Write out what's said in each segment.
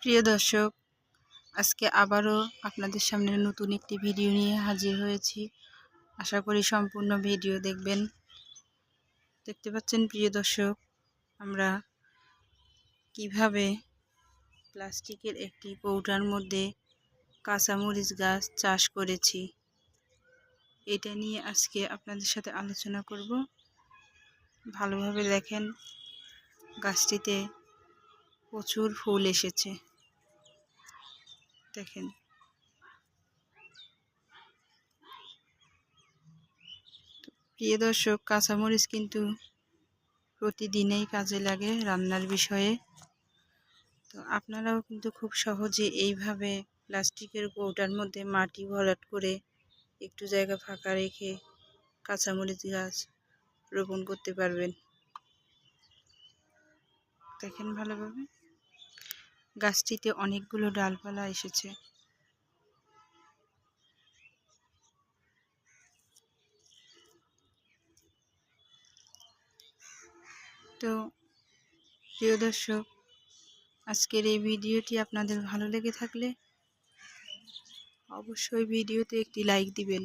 প্রিয় দর্শক, আজকে আবারও আপনাদের সামনে নতুন একটি ভিডিও নিয়ে হাজির হয়েছি। আশা করি সম্পূর্ণ ভিডিও দেখবেন। দেখতে পাচ্ছেন প্রিয় দর্শক, আমরা কিভাবে প্লাস্টিকের একটি কৌটার মধ্যে কাঁচামরিচ গাছ চাষ করেছি, এটা নিয়ে আজকে আপনাদের সাথে আলোচনা করব। ভালোভাবে দেখেন, গাছটিতে প্রচুর ফুল এসেছে। দেখেন, প্রিয় দর্শক, কাঁচামরিচ কিন্তু প্রতিদিনেই কাজে লাগে রান্নার বিষয়ে। তো আপনারাও কিন্তু খুব সহজে এইভাবে প্লাস্টিকের কৌটার মধ্যে মাটি ভরাট করে একটু জায়গা ফাঁকা রেখে কাঁচামরিচ গাছ রোপণ করতে পারবেন। দেখেন ভালোভাবে, গাছটিতে অনেকগুলো ডালপালা এসেছে। তো প্রিয় দর্শক, আজকের এই ভিডিওটি আপনাদের ভালো লেগে থাকলে অবশ্যই ভিডিওতে একটি লাইক দিবেন,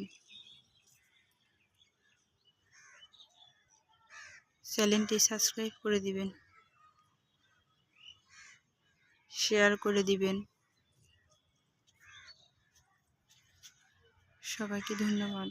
চ্যানেলটি সাবস্ক্রাইব করে দিবেন, শেয়ার করে দিবেন। সবাইকে ধন্যবাদ।